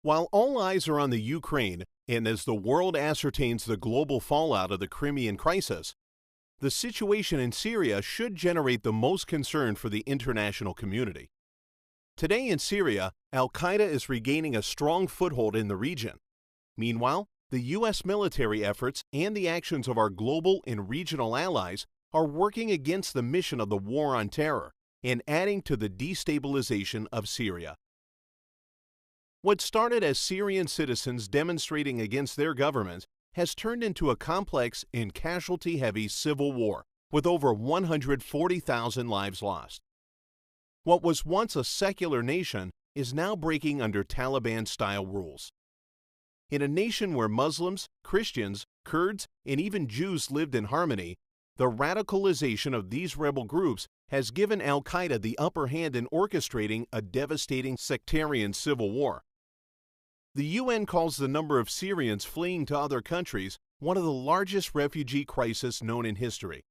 While all eyes are on the Ukraine, and as the world ascertains the global fallout of the Crimean crisis, the situation in Syria should generate the most concern for the international community. Today in Syria, al-Qaeda is regaining a strong foothold in the region. Meanwhile, the U.S. military efforts and the actions of our global and regional allies are working against the mission of the war on terror and adding to the destabilization of Syria. What started as Syrian citizens demonstrating against their government has turned into a complex and casualty-heavy civil war with over 140,000 lives lost. What was once a secular nation is now breaking under Taliban-style rules. In a nation where Muslims, Christians, Kurds, and even Jews lived in harmony, the radicalization of these rebel groups has given al-Qaeda the upper hand in orchestrating a devastating sectarian civil war. The UN calls the number of Syrians fleeing to other countries one of the largest refugee crises known in history.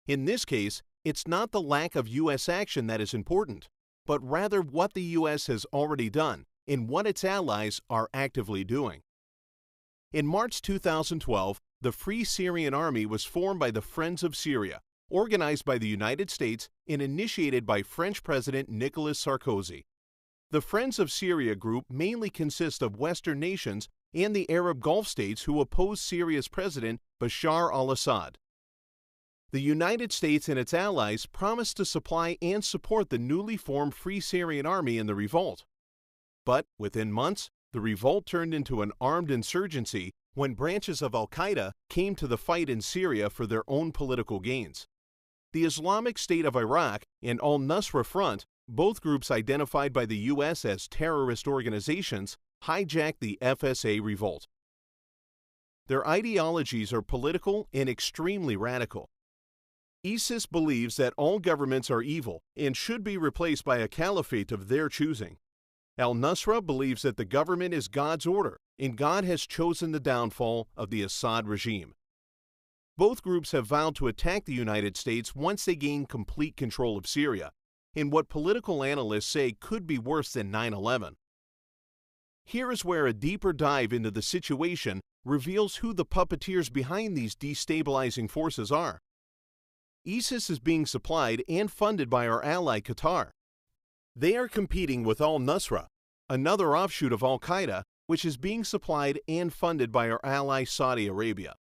In this case, it's not the lack of U.S. action that is important, but rather what the U.S. has already done and what its allies are actively doing. In March 2012, the Free Syrian Army was formed by the Friends of Syria, organized by the United States and initiated by French President Nicolas Sarkozy. The Friends of Syria group mainly consists of Western nations and the Arab Gulf states who oppose Syria's President Bashar al-Assad. The United States and its allies promised to supply and support the newly formed Free Syrian Army in the revolt. But within months, the revolt turned into an armed insurgency when branches of al-Qaeda came to the fight in Syria for their own political gains. The Islamic State of Iraq and al-Nusra Front, both groups identified by the U.S. as terrorist organizations, hijacked the FSA revolt. Their ideologies are political and extremely radical. ISIS believes that all governments are evil and should be replaced by a caliphate of their choosing. Al-Nusra believes that the government is God's order and God has chosen the downfall of the Assad regime. Both groups have vowed to attack the United States once they gain complete control of Syria, in what political analysts say could be worse than 9/11. Here is where a deeper dive into the situation reveals who the puppeteers behind these destabilizing forces are. ISIS is being supplied and funded by our ally Qatar. They are competing with al-Nusra, another offshoot of al-Qaeda, which is being supplied and funded by our ally Saudi Arabia.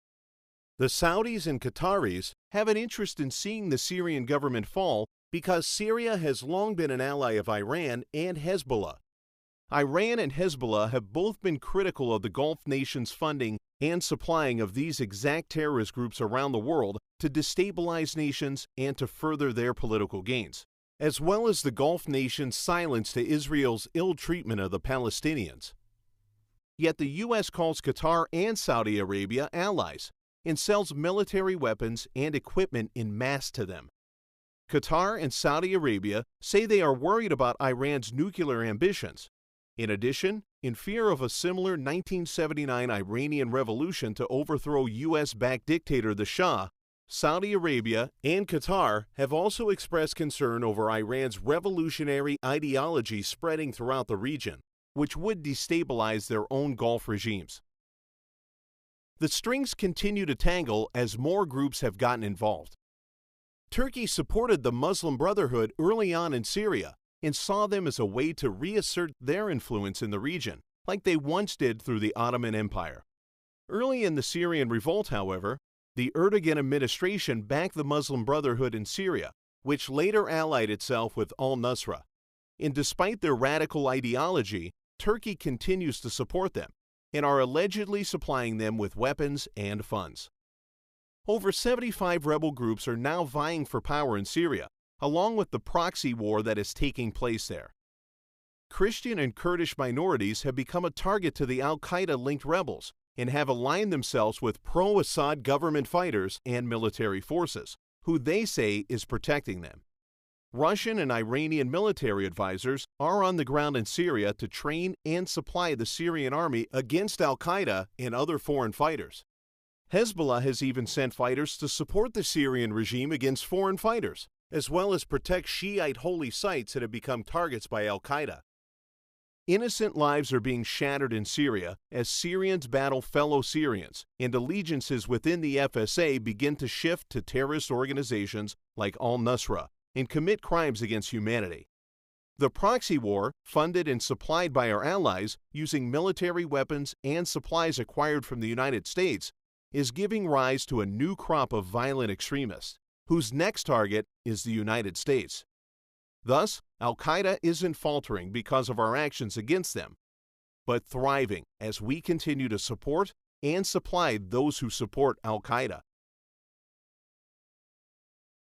The Saudis and Qataris have an interest in seeing the Syrian government fall because Syria has long been an ally of Iran and Hezbollah. Iran and Hezbollah have both been critical of the Gulf nations' funding and supplying of these exact terrorist groups around the world to destabilize nations and to further their political gains, as well as the Gulf nations' silence to Israel's ill treatment of the Palestinians. Yet the U.S. calls Qatar and Saudi Arabia allies and sells military weapons and equipment en masse to them. Qatar and Saudi Arabia say they are worried about Iran's nuclear ambitions. In addition, in fear of a similar 1979 Iranian revolution to overthrow U.S.-backed dictator the Shah, Saudi Arabia and Qatar have also expressed concern over Iran's revolutionary ideology spreading throughout the region, which would destabilize their own Gulf regimes. The strings continue to tangle as more groups have gotten involved. Turkey supported the Muslim Brotherhood early on in Syria and saw them as a way to reassert their influence in the region, like they once did through the Ottoman Empire. Early in the Syrian revolt, however, the Erdogan administration backed the Muslim Brotherhood in Syria, which later allied itself with al-Nusra. And despite their radical ideology, Turkey continues to support them and are allegedly supplying them with weapons and funds. Over 75 rebel groups are now vying for power in Syria, along with the proxy war that is taking place there. Christian and Kurdish minorities have become a target to the al-Qaeda-linked rebels and have aligned themselves with pro-Assad government fighters and military forces, who they say is protecting them. Russian and Iranian military advisors are on the ground in Syria to train and supply the Syrian army against al-Qaeda and other foreign fighters. Hezbollah has even sent fighters to support the Syrian regime against foreign fighters, as well as protect Shiite holy sites that have become targets by al-Qaeda. Innocent lives are being shattered in Syria as Syrians battle fellow Syrians, and allegiances within the FSA begin to shift to terrorist organizations like al-Nusra and commit crimes against humanity. The proxy war, funded and supplied by our allies using military weapons and supplies acquired from the United States, is giving rise to a new crop of violent extremists, whose next target is the United States. Thus, al-Qaeda isn't faltering because of our actions against them, but thriving as we continue to support and supply those who support al-Qaeda.